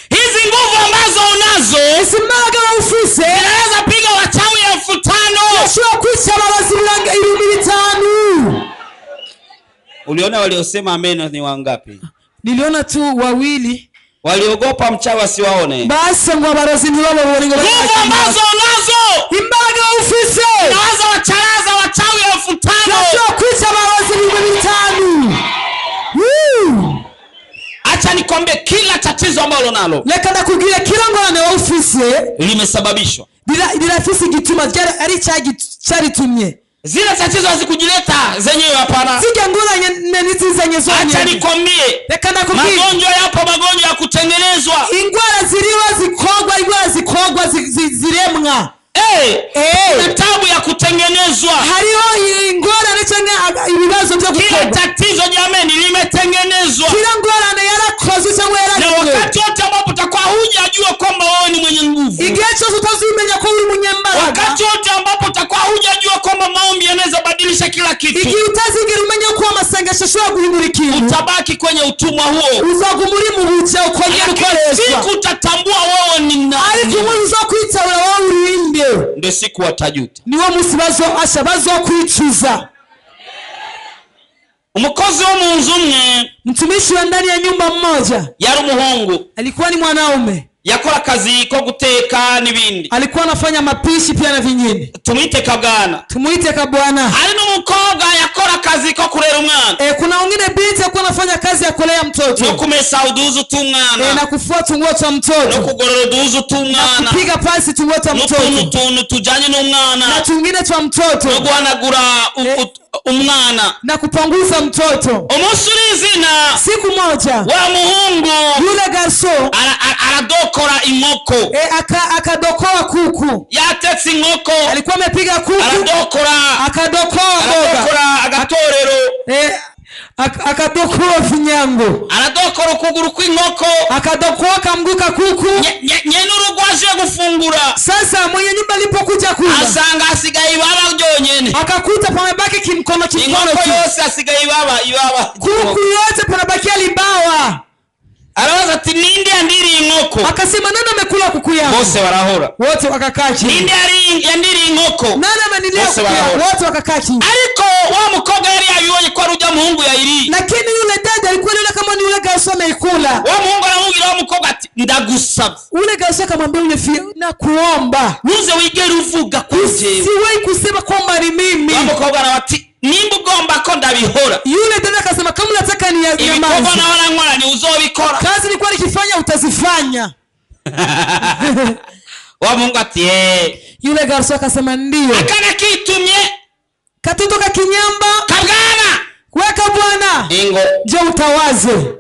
Hizi nguvu ambazo unazo isimaga ufise zinaweza piga wachawi 5,000. Yeshua kwisha babazi bilanga 5,000. Uliona waliosema amen ni wangapi? Niliona tu wawili. Waliogopa mchawi asiwaone. Basi ngo abarozi ntibababone ngo nguvu ambazo unazo imbaga ufise naweza wacharaza wachawi 5,000. Yeshua kwisha babazi 5,000. Acha nikwambie kila tatizo ambalo nalo. Leka ndakubwira kila ngorane wa ufise limesababishwa. Birafise igituma ari cyaritumye. Zile tatizo hazikujileta zenyewe, hapana. Ziganguranye nizizanye zonye. Acha nikwambie. Leka ndakubwira magonjwa yapo, magonjwa ya kutengenezwa. Ingwara ziriwa zikogwa ziremwa. Na tabu ya kutengenezwa. Hariho ingorane cyangwa ibibazo byo gukorwa. Kila tatizo jameni limetengenezwa. Kila ngorane yarakozwe cyangwa yarakozwe. Na wakati wote ambapo utakuwa hujajua kwamba wewe ni mwenye nguvu. Igihe cyose utazimenya ko uri munyembaraga. Wakati wote ambapo utakuwa hujajua kwamba maombi yanaweza badilisha kila kitu. Igihe utazigera umenya ko amasengesho ashobora guhindura ikintu. Utabaki kwenye utumwa huo. Uzagumuri mu bucya ukongera ukoreshwa. Siku utatambua wewe ni nani. Ariko umuntu uzokwitawura wowe urinde. Ndio siku watajuta. Niwo musibazo ashabazo kwicuza. Umukozi wo mu nzu umwe, mtumishi wa ndani ya nyumba mmoja, yari umuhungu, alikuwa ni mwanaume, yakora kazi ko guteka n'ibindi, alikuwa anafanya mapishi pia na vingine. Tumuite Kabwana. Tumuite Kabwana. Hari n'umukobwa yakora kazi ko kurera umwana. Kuna wengine binti alikuwa anafanya kazi ya kulea mtoto. No kumesa uduzu tumwana. Na kufua tunguo twa mtoto. No kugorora uduzu tumwana. Na kupiga pasi tunguo twa mtoto. N'utuntu tujanye n'umwana. Na tungine twa mtoto. No guhanagura umwana. Na kupanguza mtoto. Umunsi urizina, siku moja, wa muhungu yule garso aradokora inkoko. Akadokoa kuku. Yatetse inkoko. Alikuwa amepiga kuku. Akadokoa agatorero. Akadokoa vinyango. Aradokora ukuguru kw'inkoko. Akadokoa kamguka kuku. Nyene urugo aje gufungura. Sasa mwenye nyumba alipokuja kula, asanga asigaye ibaba ryonyene. Akakuta pamebaki kimkono tu. Inkoko yose asigaye ibaba. Kuku yote panabaki alibawa. Arabaza ati ninde yandiri inkoko? Akasema nani amekula kuku yangu? Bose barahora. Wote wakakaa chini. Ninde yandiri inkoko? Nani amenilia kuku yangu? Wote wakakaa chini. Ariko wa mukobwa yari yabibonye ko aruja muhungu yairi. Lakini yule dada alikuwa anaona kama ni yule garso ameikula. Wa muhungu aramubwira wa mukobwa ati ndagusaba. Ule garso akamwambia yule fia, na kuomba nuze wigera uvuga kuje. Siwei kusema kwamba ni mimi. Wa mukobwa arabati nimba ugomba ko ndabihora. Yule dada akasema kama unataka ni nyamazi. Ibikorwa naona nkora ni uzobikora. Kazi nilikuwa nikifanya utazifanya. Wa Mungu ati Yule garso akasema ndio. Akana kitumye. Katoto ka kinyamba. Kabwana. Weka bwana. Ingo. Je utawaze.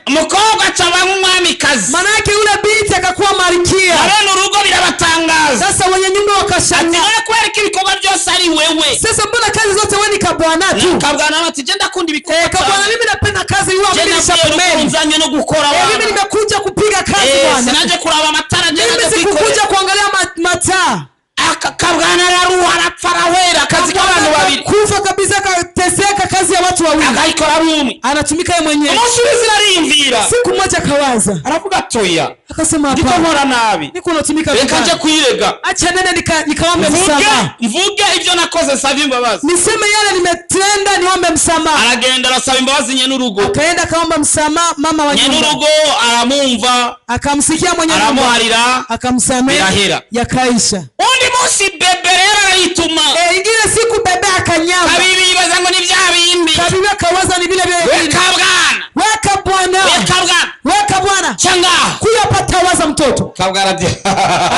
Mukobwa chaba umwami kazi. Manake yule binti akakuwa malkia. Bareno urugo birabatangaza. Sasa wenye nyumba wakashanga. Ati wewe kweli ibikorwa byose ari wewe. Sasa mbona kazi zote wewe ni Kabwana tu? Kabwana ati je ndakunda ibikorwa. Kabwana mimi napenda kazi wewe mimi nishakumeni. Nzanye no gukora wewe. Mimi nimekuja kupiga kazi bwana. Sinaje kuraba matara je naje kupiga. Mimi sikukuja kuangalia mataa. Kabwana raruha arapfarawera kazi k'abantu babiri. Kufa kabisa kateseka kazi ya watu wawili. Akaikora rumwe. Anatumika yeye mwenyewe. Umusubizi arimvira. Siku moja kawaza. Aravuga toya. Akasema hapa. Ndiko nkora nabi. Niko natumika vibaya. Reka nje kuyirega. Acha nene nikaombe msamaha. Mvuge ivyo nakoze saba imbabazi. Niseme yale nimetenda niombe msamaha. Aragenda arasaba imbabazi nyene urugo. Akaenda kaomba msamaha mama wa nyumba. Nyene urugo aramumva. Akamsikia mwenye nyumba. Aramuharira. Akamsamehe. Birahera. Yakaisha. Undi munsi bebe rero arayituma. Ingine siku bebe akanyama. Kabibi baza ngo ni vya bindi. Kabibi akawaza ni vile vile. Weka bwana. Weka bwana. Weka bwana. Weka bwana. Changa. Kuyapata waza mtoto. Kabwana ati.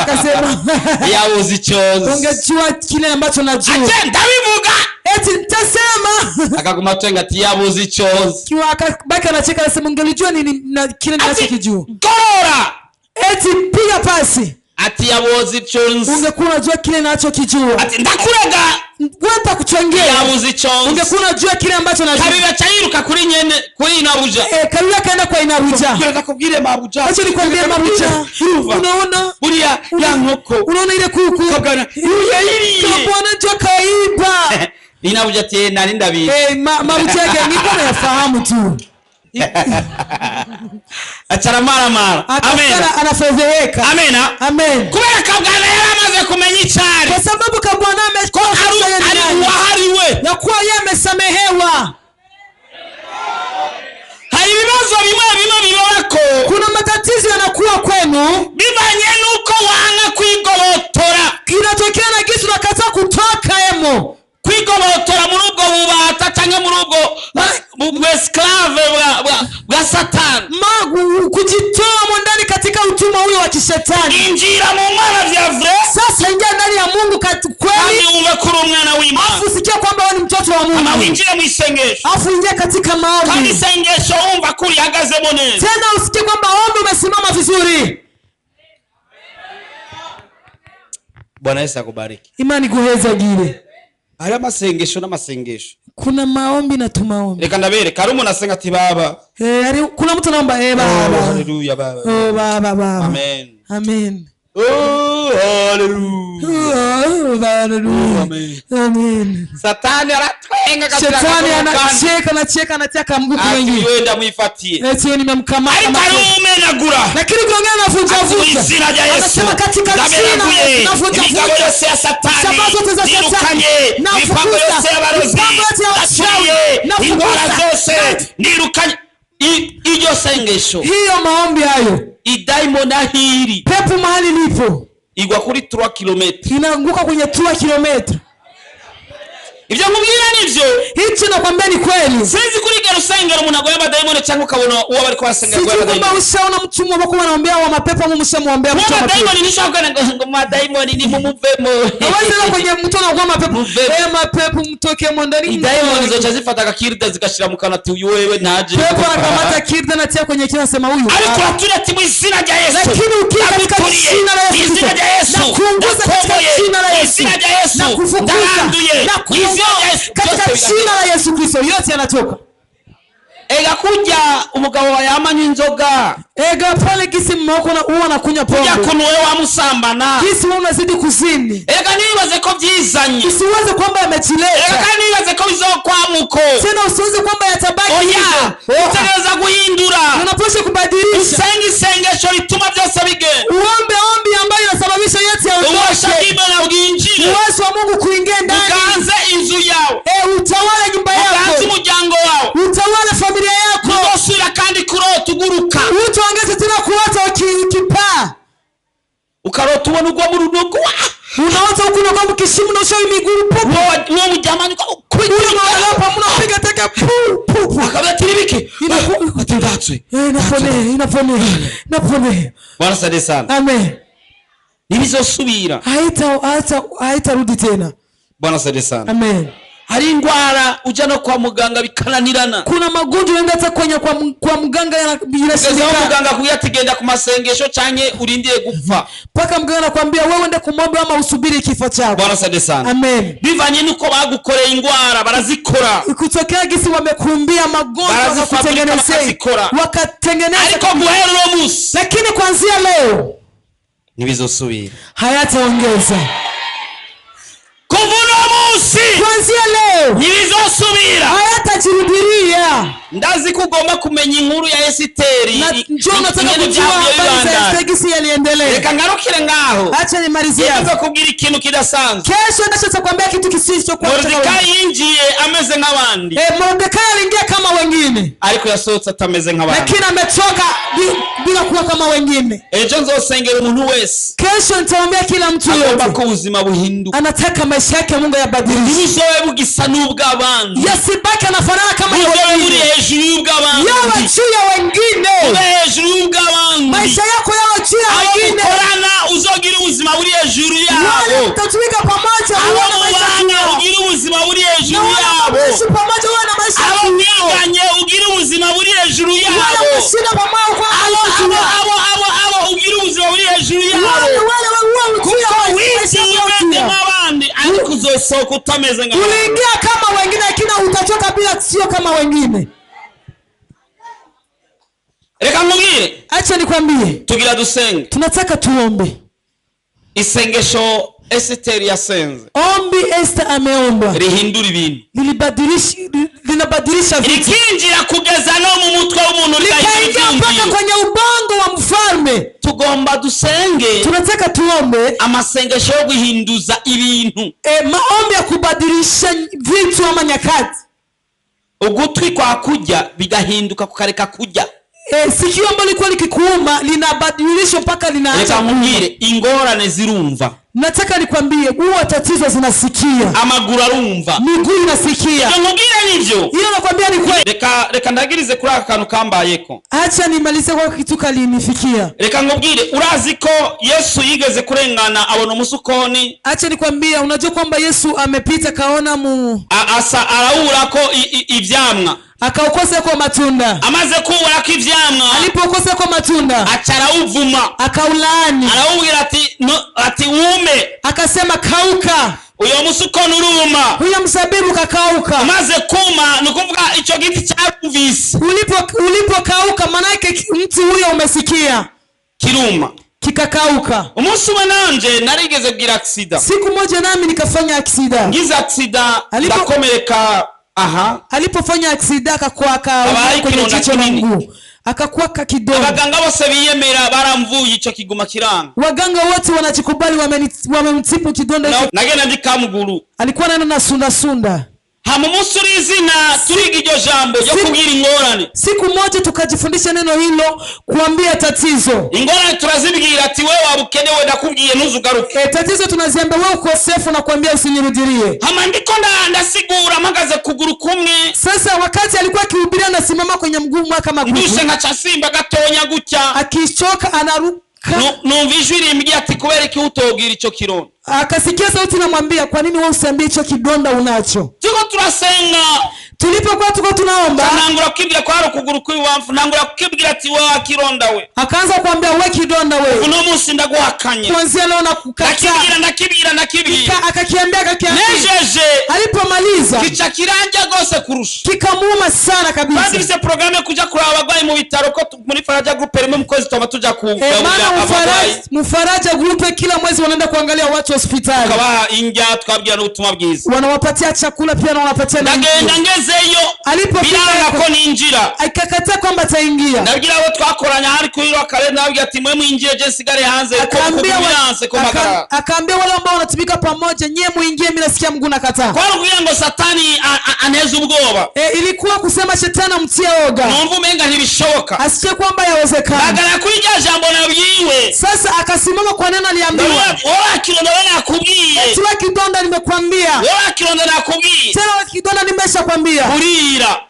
Akasema. Yauzi chozi. Ungejua kile ambacho najua. Atenda bivuga. Eti nitasema. Akaguma twenga ati yabuzi chozi. Kiwa akabaki anacheka anasema ungelijua nini na kile ninachokijua. Gorora. Eti piga pasi. Ati yabuzi chozi. Ungekuwa unajua kile ninachokijua. Ati ndakurega. Wewe kuchongea. Yabuzi chozi. Ungekuwa unajua kile ambacho najua. Kabiba chairuka kuri nyene kuri Inabuja. Kabiba kaenda kwa Inabuja. Kwenda kubwire Mabuja. Acha nikwambie Mabuja. Unaona? Buriya ya nkoko. Unaona ile kuku? Kabwana. Kabwana jo kaiba. inabuja ati nani ndabizi mabuchege niko nayafahamu tu. Achara mara amen anafedheheka amen kubera kabwana yaramaze kumenya icari kwa sababu kabwana ari yakuwa yamesamehewa. hari ibibazo bimwe bibako kuna matatizo yanakuwa kwenu bibanye nuko wanga kwigobotora kinatokea na kisu nakataa kutoka emo kwigobotora muri ubwo bubata canke muri ubwo esclave bwa Satani kujitoa ndani katika utumwa huyo wa kishetani. Injira mu mwana vya vrai. Sasa ingia ndani ya Mungu kweli. Kandi umekuru umwana w'Imana. Afu sikia kwamba wewe ni mtoto wa Mungu. Ama injira mu isengesho. Afu ingia katika maombi. Kandi isengesho umva kuri hagazemo neza. Tena usikie kwamba ombi umesimama vizuri. Bwana Yesu akubariki. Imani guheza gire. Hari amasengesho n'amasengesho. Kuna maombi na tumaombi. Reka ndabere karumu nasenga ati baba. Kuna mtu naomba baba. Haleluya baba. Baba. Amen. Haleluya. Amen. Satani aratwenga kabisa. Shetani anacheka anataka mguu wengi. Yenda muifatie. Eti nimemkamata. Karume nagura. Lakini ukiongea na vunja. Anasema katika jina na vunja. Mipango yose ya Satani. Sababu zote za Satani. Mipango yose ya barozi. Ingwara zose nirukanye. Iyo sengesho. Hiyo maombi hayo. Idaimoni ahiri. Pepo mahali lipo. Igwa kuri 3 km. Inaanguka kwenye 3 km. Ibyo nkubwira nivyo. Hicho nakwambia ni kweli. Sizi kurigera usengera umuntu agoyaba daimoni cyangwa ukabona uwo bari kwasengera kwa daimoni. Sisi ushaona mtumu wako wanaombea wa mapepo mumshamuombea mtu wa mapepo. Daimoni nishaka ngo ma daimoni ni mumuvemo. Hawezi kwenye mtu na kwa mapepo. Mapepo mtoke mondani. Daimoni zocha zifata kakirida zikashira mukana ati uyu wewe ntaje. Pepo anakamata kirida na tia kwenye kila sema huyu. Ariko atuna timu izina rya Yesu. Lakini ukiwa katika jina la Yesu. Izina rya Yesu. Na kuongoza katika jina la Yesu. Izina rya Yesu. Na kufukuza. Na kuongoza katika jina la Yesu Kristo yote yanatoka. Ega kujya umugabo wayamanya inzoga. Ega pale kisi mmako na uwa nakunya pombe. Kujya kunuwe wa musambana. Kisi unazidi kuzini. Ega nibaze ko byizanye. Usiwaze kwamba yamechileta. Ega nibaze ko bizokwamuko. Tena usiwaze kwamba yatabaki. Oya, utegeza guhindura. Unapaswa kubadilisha. Isengesho lituma byose bigenda. Uombe ombi ambayo inasababisha yote yaondoke. Uwashakime na ubwinjire. Uwezo wa Mungu kuingia ndani. Ukaanze inzu yawe. Utawala nyumba yako. Ukaanze umuryango wawe. Utawala familia yako. Usura kandi kurota uguruka. Utaongeza tena kuota ukipaa. Ukarota ubona ugwa mu runugu. Unaota ukuno kwa mkishimu na ushawi miguru popo. Uwo mujamani kwa kugira hapa mnapiga teka pu. Akabya kiribiki. Atindatswe. Inapone. Bwana sade sana. Amen. Nibizosubira. Haitarudi tena. Bwana sade sana. Amen. Hari ingwara uja no kwa muganga bikananirana. Kuna magonjwa yenda hata kwa mganga yanashindikana. Muganga kuyatigenda ku masengesho canke urindiye gupfa. Paka mganga anakuambia wewe ende kumombe ama usubiri kifo chako. Bwana sade sana. Amen. Bivanye nuko bagukoreye ingwara barazikora. Ikutokea gisi wamekumbia magonjwa wakakutengenezea. Wakatengeneza. Ariko guhera uno musi. Lakini kuanzia leo nibizosubira. Hayataongeza. Kuanzia leo nibizosubira. Hayatajirudilia. Ndazi kugomba kumenya inkuru ya Esiteri. Njoo nataka kujua habari za Esiteri yaliendelea. Reka ngarukire ngaho. Acha nimalizie. Ndio kugira ikintu kidasanzwe. Kesho ndachokwambia kitu kisicho kwa. Mordekai yinjiye ameze nk'abandi. Mordekai aliingia kama wengine. Ariko yasohotse atameze nk'abandi. Lakini ametoka bila kuwa kama wengine. Ejo nzosengera umuntu wese. Kesho nitaombea kila mtu yote. Agomba ko ubuzima buhinduka. Anataka maisha yake Mungu yabadilishe. Ibizoe bugisa n'ubw'abandi. Yasibaki anafanana kama wengine. Hejuru y'ubw'abandi. Yawa juu ya wengine. Hejuru y'ubw'abandi. Maisha yako yawa juu ya wengine. Korana uzogira ubuzima buri hejuru yabo. Tutatumika pamoja uone maisha yako. Ugira ubuzima buri hejuru yabo. Sisi pamoja uone maisha yako. Abiganye ugira ubuzima buri hejuru yabo. Sina pamoja kwa abo ugira ubuzima buri hejuru yabo. Kuko wiziwe n'abandi ariko uzosohoka utameze nka. Uliingia kama wengine lakini utatoka bila sio kama wengine. Reka ngubwire. Acha nikwambie. Tugira dusenge. Tunataka tuombe. Isengesho Esteri yasenze Ombi Esther ameomba rihindura ibintu, linabadilisha vitu, rikinjira kugeza no mu mutwe w'umuntu, likaingia mpaka kwenye ubongo wa mfalme. Tugomba dusenge, tunataka tuombe amasengesho yo guhinduza ibintu, maombi ya kubadilisha vitu ama nyakati. Ugutwi kwa kujya bigahinduka kukareka kujya, sikio ambalo likuwa likikuuma linabadilishwa mpaka linaacha kuumva. Ingorane zirumva. Nataka nikwambie huwa tatizo zinasikia, amaguru arumva, miguu inasikia. Ngubwire nivyo, hiyo nakwambia ni kweli. Reka ndagirize kuri aka kantu kambayeko. Acha nimalize kwa kitu kalinifikia. Reka ngubwire, urazi ko Yesu yigeze kurengana abona umusukoni. Acha nikwambia, unajua kwamba Yesu amepita kaona asa araura ko ivyamwa, akaukosa kwa matunda. Amaze kuura ko ivyamwa, alipokosa kwa matunda acharawuvuma, akaulani, arawubwira ati wume, akasema kauka. Uyo musukoni uruma, huyo mzabibu kakauka. Amaze kuma nukuvuga ico giti cyarumvise, ulipokauka maana yake mti huyo umesikia, kiruma kikakauka. Umunsi umwe nanje narigeze kugira accident. Siku moja nami nikafanya accident. Ngize accident ndakomereka. Alipofanya accident akakwaka kwenye jicho la mguu, akakwaka kidogo. Abaganga bose biyemera baramvuye ico kiguma kiranga. Waganga wote wanachikubali, wamemtipu kidonda hicho. Nagenda ndikamuguru, alikuwa nana sunda. Hamumunsi urizina turiga iryo jambo yo kubwira ingorane. Siku moja tukajifundisha neno hilo, kuambia tatizo. Ingorane turazibwira ati wewe wabukenewe ndakubwiye ntuzugaruke. Tatizo tunaziambia wewe ukosefu na kuambia usinirudirie. Hama ndiko ndasigura mpagaze kuguru kumwe. Sasa wakati alikuwa akihubiria anasimama kwenye mguu mwaka magumu. Ndushe nkaca simba gatonya gutya. Akichoka anaruka. Numva ijwi rimbwiye ati kubera iki utobwira ico kironda. Akasikia sauti namwambia, kwa nini wewe usiambie ico kidonda unacho? Tuko turasenga. Tulipokuwa tuko tunaomba, nangura kukibwira ko hari ukuguru kw'iwamfu, nangura kukibwira ati wewe akironda we. Akaanza kuambia wewe kidonda wewe, uno munsi ndaguhakanye. Kuanzia leo nakukataa. Ndakibwira. Akakiambia. Nejeje. Alipomaliza kicha kiranja gose kurusha. Kikamuuma sana kabisa. Badi bise programme kuja kuraba abagwayi mu bitaro ko muri Faraja Group rimwe mukwezi tuba tuja kugaburira abagwayi. Faraja Group kila mwezi wanaenda kuangalia watu hospitali. Kabaha inja twabwira n'ubutumwa bwiza. Wanawapatia chakula pia na wanapatia na ndagenda ngezeyo. Alipofika ko ninjira. Akakataa kwamba ataingia. Ndabwira abo twakoranya hari kuhiro akare nabwira ati mwe mwinjire je sigare hanze ko kubiranse ko magara. Akaambia wale ambao wanatumika pamoja, nyie muingie, mimi nasikia Mungu nakataa. Kwa kugira ngo Satani aneze ubwoba. Ilikuwa kusema shetani amtie oga. Numva umenga ntibishoboka. Asikie kwamba yawezekana. Bagara kuija jambo nabwiwe. Sasa akasimama kwa neno aliambiwa. Wewe kidonda nakubwiye. Tiwa kidonda nimekwambia. Wewe kidonda nakubwiye. Tena kidonda nimeshakwambia. Burira.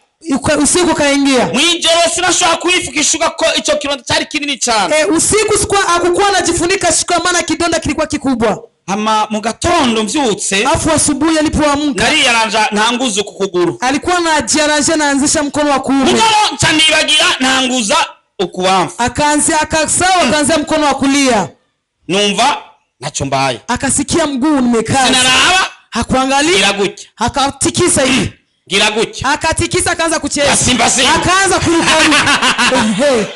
Usiku kaingia. Mwijoro sinashobora kwifukishuka ko ico kironda cyari kinini cyane. Usiku sikuwa akukuwa anajifunika shuka, maana kidonda kilikuwa kikubwa. Ama mu gatondo mvyutse, afu asubuhi alipoamka nari yaranja ntanguza ukuguru. Alikuwa anajiaranja naanzisha mkono wa kuume. Mugabo cyanibagira ntanguza ukubamfu. Akaanza akaanza mkono wa kulia. Numva nacho mbaye. Akasikia mguu nimekaa. Sinaraba. Hakuangalia. Gutya. Akatikisa hivi. Gira gutya. Akatikisa akaanza kucheza. Simba. Akaanza kuruka.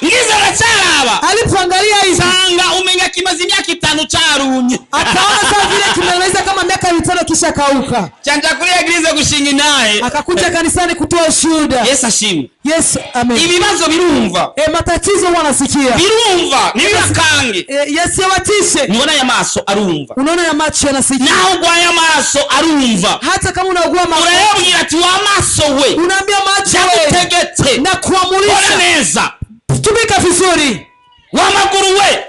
Ngize aracaraba. Alipoangalia hivi. Sanga umenya kimazi imyaka 5 carunye. Akaona sasa vile kimeweza kama miaka 5 kisha kauka. Chanja kuri eglise gushinga naye. Akakuja kanisani kutoa ushuhuda. Yesu ashimwe. Yes, amen. Ibibazo birumva. Matatizo wanasikia. Birumva. Nibibakange. Yes, yawatishe. Niona ya maso arumva. Unaona ya macho yanasikia. Na ugwa ya maso arumva. Hata kama unaugua macho. Urayabwira ati wa maso we. Unaambia macho we. Tegete. Na kuamulisha. Bora neza. Tumika vizuri. Wa maguru we.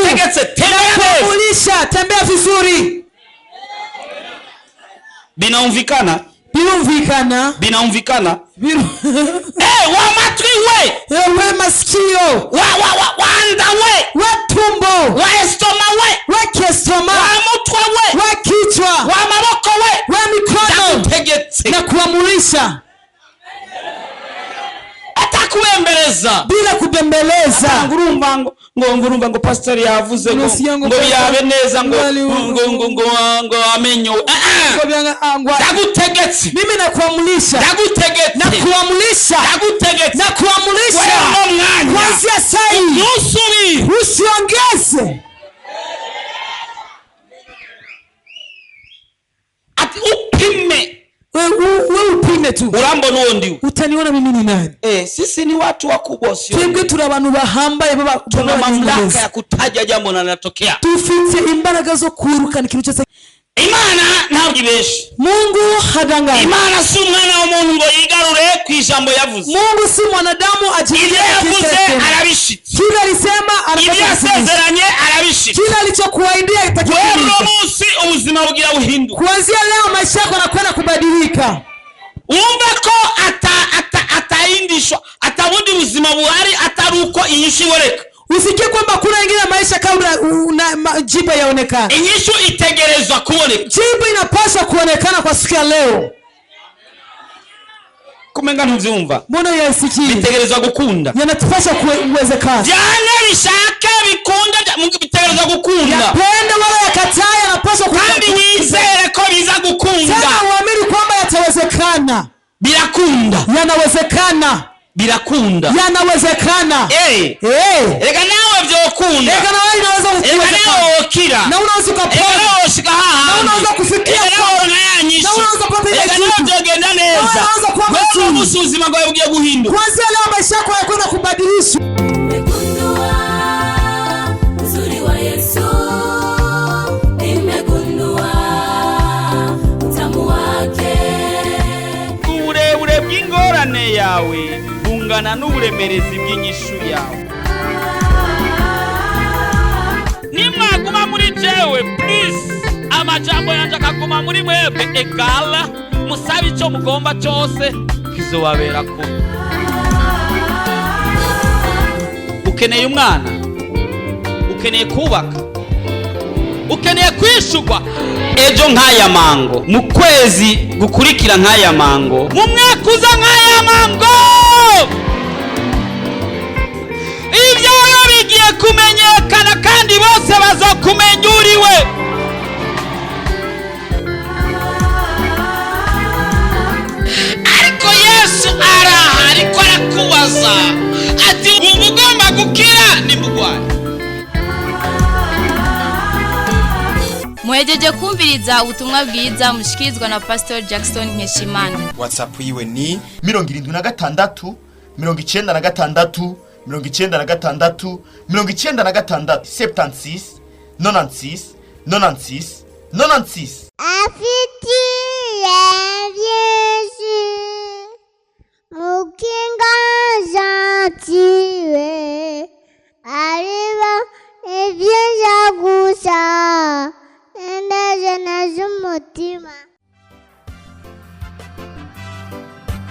Tegete. Kuamulisha. Tembea vizuri. Binaumvikana. Binaumvikana. Wa matri we. We masikio. Wanda we. Tumbo. Wa estoma we. Kiestoma. Wa mutwe we. Kichwa. Wa maboko we. Mikono. Tegete. Na kuamulisha. Atakuembeleza. Bila kubembeleza. Ngurumba ngo pastor yavuze ngo yabe neza ngo amenyo. Ndagutegetse. Mimi nakuamulisha. Ndagutegetse. Nakuamulisha. Ndagutegetse. Nakuamulisha. Kuanzia sasa usiongeze. wengine tu. Urambona uwo ndiwe. Utaniona mimi ni nani? Sisi ni watu wakubwa sio. Twebwe turi abantu bahambaye baba. Tuna mamlaka ya kutaja jambo linalotokea. Dufite imbaraga zo kwirukana ikintu cyose. Imana ntabwo ibeshe. Mungu hadanganya. Imana si umwana w'umuntu ngo yigarure ku ijambo yavuze. Mungu si mwanadamu ajirie yavuze arabishitse. Kila alisema anasezeranye arabishitse. Kila alichokuahidia itakitimiza. Wewe munsi ubuzima bugira buhinduka. Kuanzia leo maisha yako yanakwenda kubadilika. Umva ko ataindishwa atabundi ubuzima buhari ataruko inyishu iboreka. Usikie kwamba kuna ingine maisha kabla jibu yaonekana. Inyishu itegerezwa kuonekana. Jibu inapaswa kuonekana kwa siku ya leo. Kumenga ntuvyumva. Mbona yasikii? Bitegerezwa gukunda. Yanatupaswa kuwezekana. Jana bishaka bikunda bitegerezwa gukunda. Yapenda wala yakataa yanapaswa kukunda. Kandi nizere ko biza gukunda. Tena uamini kwamba yatawezekana. Birakunda. Yanawezekana. Birakunda. Yanawezekana. Ega nawe vyokunda. Ega nawe inaweza kuwezekana. Ega nawe okira. Na unaweza kupona. Ega nawe oshika haha. Na unaweza kufikia. Ega nawe onayanyisha. Na unaweza kupata ile kitu. Ega nawe vyogenda neza. Na unaweza kuwa wewe musuzima ngo ugiye guhinduka. Kuanzia leo maisha yako yakwenda kubadilishwa. Nimegundua uzuri wa Yesu. Nimegundua utamu wake. Uburebure bw'ingorane yawe bungana n'uburemerezi bw'inyishu yawe. Nimwaguma muri jewe please amajambo yanje akaguma muri mwebwe egala musabe icyo mugomba cyose kizobabera ko. Ukeneye umwana, ukeneye kubaka, ukeneye kwishugwa ejo nk'aya mango, mu kwezi gukurikira nk'aya mango, mu mwaka uza nk'aya mango. Ibyawe bigiye kumenyekana kandi bose bazokumenya uriwe. Ariko Yesu ariko arakubaza ati ubugomba gukira ni mugwani. Muhejeje kumviriza ubutumwa bwiza mushikirizwa na Pastor Jackson Nkeshimana. WhatsApp yiwe ni 76 96 96 76 96 96 96. Afiti Yesu mukinga zatiwe ariba ebyenza gusa endaje nazumutima.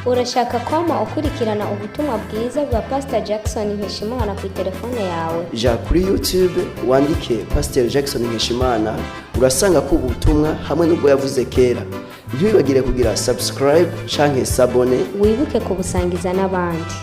Urashaka kwama ukurikirana ubutumwa bwiza bwa Pastor Jackson Nkeshimana ku telefone yawe? Ja kuri YouTube wandike Pastor Jackson Nkeshimana urasanga ko ubutumwa hamwe n'ubwo yavuze kera. Ntibibagire kugira subscribe canke sabone. Wibuke kubusangiza n'abandi.